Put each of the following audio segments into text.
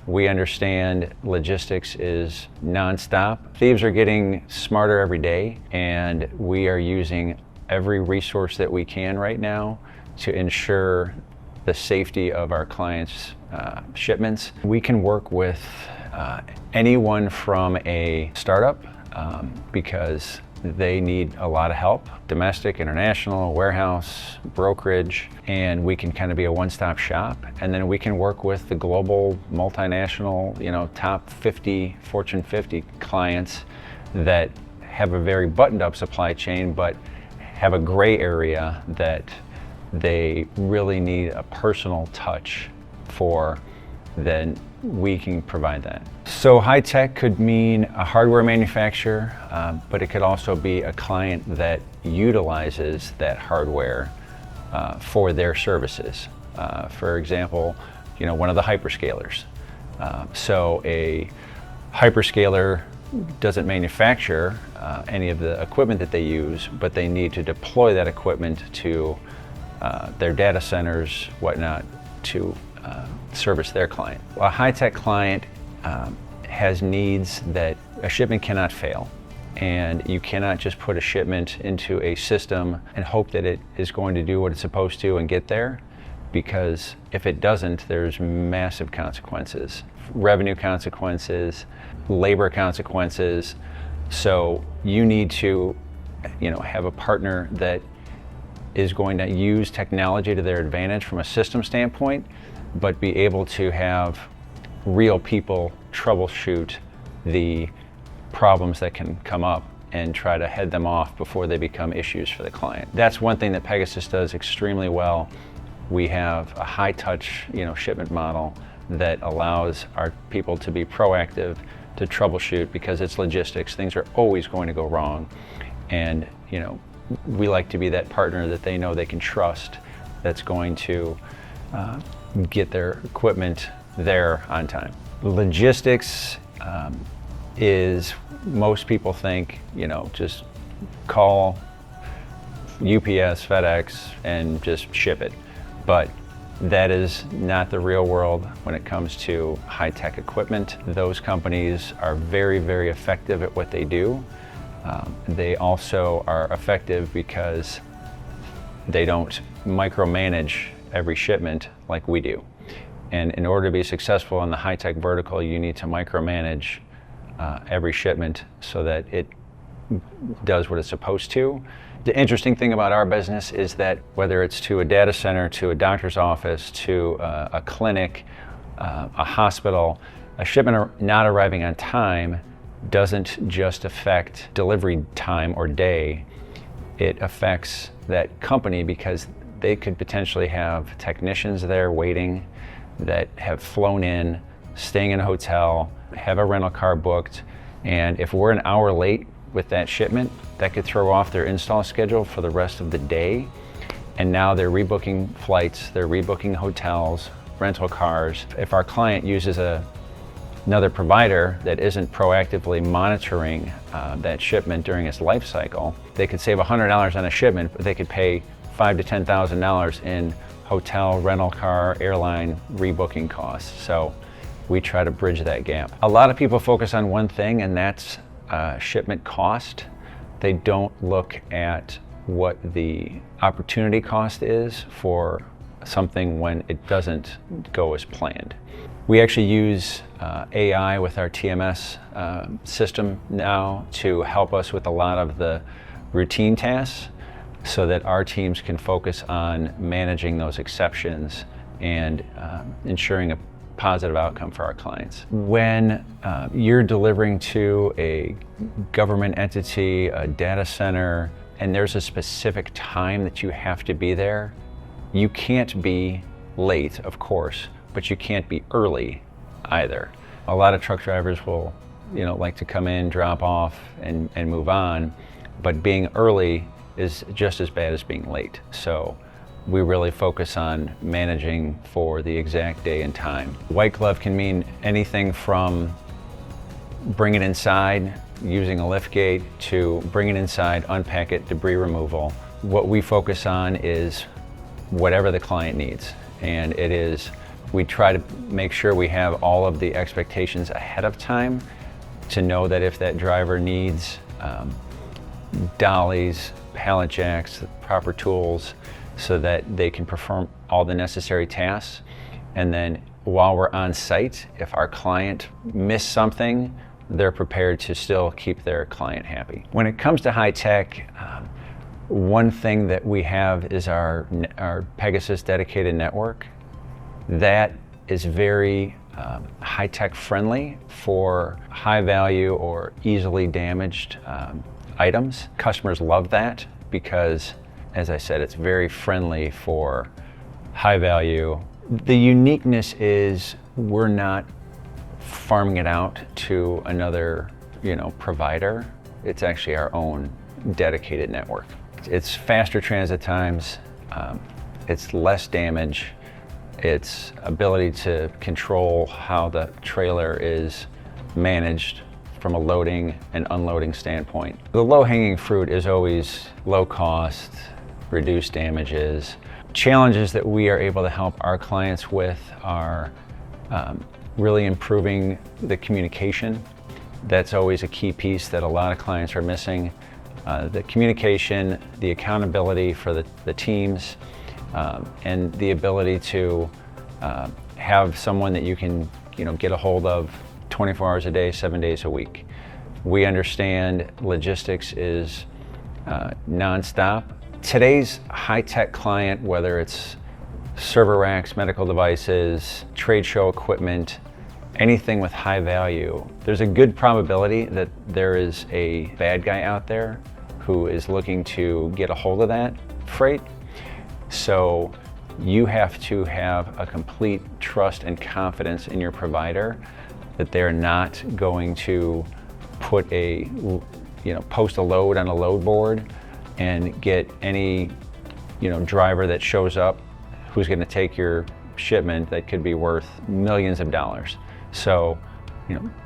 We understand logistics is nonstop. Thieves are getting smarter every day, and we are using every resource that we can right now to ensure the safety of our clients' shipments. We can work with anyone from a startup because they need a lot of help, domestic, international, warehouse, brokerage, and we can kind of be a one-stop shop. And then we can work with the global multinational, top 50, Fortune 50 clients that have a very buttoned-up supply chain, but have a gray area that they really need a personal touch for. Then we can provide that. So high tech could mean a hardware manufacturer, but it could also be a client that utilizes that hardware for their services. For example, one of the hyperscalers. So a hyperscaler doesn't manufacture any of the equipment that they use, but they need to deploy that equipment to their data centers, whatnot, to service their client. A high-tech client has needs that a shipment cannot fail, and you cannot just put a shipment into a system and hope that it is going to do what it's supposed to and get there, because if it doesn't, there's massive consequences, revenue consequences, labor consequences. So you need to have a partner that is going to use technology to their advantage from a system standpoint, but be able to have real people troubleshoot the problems that can come up and try to head them off before they become issues for the client. That's one thing that Pegasus does extremely well. We have a high-touch, shipment model that allows our people to be proactive, to troubleshoot, because it's logistics. Things are always going to go wrong, and we like to be that partner that they know they can trust, that's going to get their equipment there on time. Logistics is, most people think, just call UPS, FedEx, and just ship it. But that is not the real world when it comes to high-tech equipment. Those companies are very, very effective at what they do. They also are effective because they don't micromanage every shipment like we do. And in order to be successful in the high-tech vertical, you need to micromanage every shipment so that it does what it's supposed to. The interesting thing about our business is that whether it's to a data center, to a doctor's office, to a clinic, a hospital, a shipment not arriving on time doesn't just affect delivery time or day, it affects that company because they could potentially have technicians there waiting that have flown in, staying in a hotel, have a rental car booked, and if we're an hour late with that shipment, that could throw off their install schedule for the rest of the day. And now they're rebooking flights, they're rebooking hotels, rental cars. If our client uses another provider that isn't proactively monitoring that shipment during its life cycle, they could save $100 on a shipment, but they could pay $5,000 to $10,000 in hotel, rental car, airline rebooking costs. So we try to bridge that gap. A lot of people focus on one thing, and that's shipment cost. They don't look at what the opportunity cost is for something when it doesn't go as planned. We actually use AI with our TMS system now to help us with a lot of the routine tasks so that our teams can focus on managing those exceptions and ensuring a positive outcome for our clients. When you're delivering to a government entity, a data center, and there's a specific time that you have to be there, you can't be late, of course, but you can't be early either. A lot of truck drivers will, like to come in, drop off, and move on, but being early is just as bad as being late. So we really focus on managing for the exact day and time. White glove can mean anything from bring it inside using a lift gate to bring it inside, unpack it, debris removal. What we focus on is whatever the client needs, and it is We try to make sure we have all of the expectations ahead of time to know that if that driver needs dollies, pallet jacks, the proper tools, so that they can perform all the necessary tasks. And then while we're on site, if our client missed something, they're prepared to still keep their client happy. When it comes to high tech, one thing that we have is our Pegasus dedicated network. That is very high tech friendly for high value or easily damaged items. Customers love that because, as I said, it's very friendly for high value. The uniqueness is we're not farming it out to another, provider. It's actually our own dedicated network. It's faster transit times, it's less damage, it's ability to control how the trailer is managed from a loading and unloading standpoint. The low-hanging fruit is always low cost, reduced damages. Challenges that we are able to help our clients with are really improving the communication. That's always a key piece that a lot of clients are missing. The communication, the accountability for the teams, and the ability to have someone that you can get a hold of 24 hours a day, 7 days a week. We understand logistics is nonstop. Today's high-tech client, whether it's server racks, medical devices, trade show equipment, anything with high value, there's a good probability that there is a bad guy out there who is looking to get a hold of that freight. So you have to have a complete trust and confidence in your provider that they're not going to put post a load on a load board and get any driver that shows up who's going to take your shipment that could be worth millions of dollars. So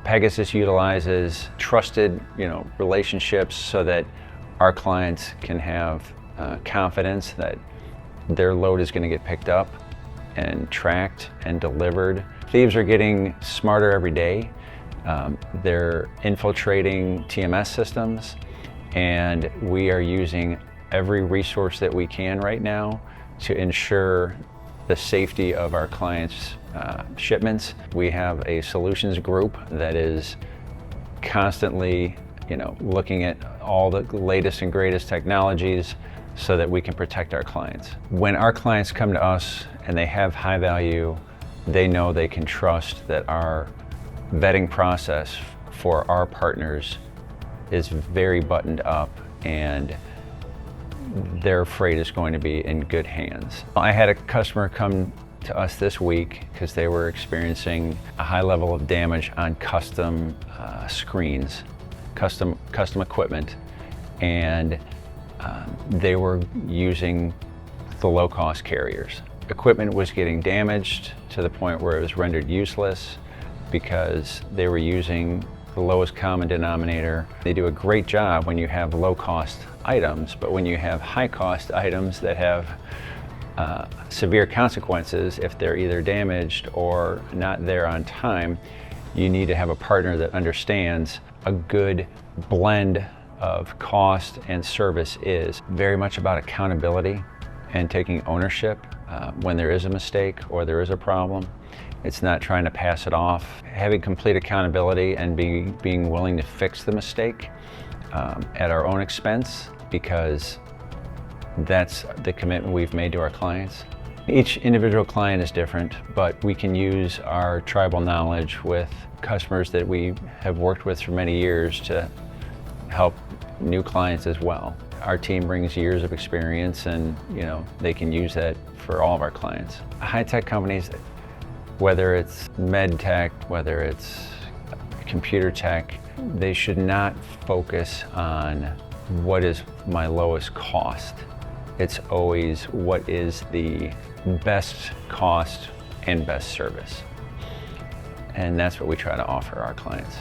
Pegasus utilizes trusted relationships so that our clients can have confidence that their load is going to get picked up and tracked and delivered. Thieves are getting smarter every day. They're infiltrating TMS systems, and we are using every resource that we can right now to ensure the safety of our clients' shipments. We have a solutions group that is constantly looking at all the latest and greatest technologies so that we can protect our clients. When our clients come to us and they have high value, they know they can trust that our vetting process for our partners is very buttoned up and their freight is going to be in good hands. I had a customer come to us this week because they were experiencing a high level of damage on custom screens, custom equipment, and they were using the low-cost carriers. Equipment was getting damaged to the point where it was rendered useless because they were using the lowest common denominator. They do a great job when you have low-cost items, but when you have high-cost items that have severe consequences, if they're either damaged or not there on time, you need to have a partner that understands a good blend of cost and service is very much about accountability and taking ownership when there is a mistake or there is a problem. It's not trying to pass it off. Having complete accountability and being willing to fix the mistake at our own expense, because that's the commitment we've made to our clients. Each individual client is different, but we can use our tribal knowledge with customers that we have worked with for many years to help new clients as well. Our team brings years of experience, and they can use that for all of our clients. High-tech companies, whether it's med tech, whether it's computer tech, they should not focus on what is my lowest cost. It's always what is the best cost and best service. And that's what we try to offer our clients.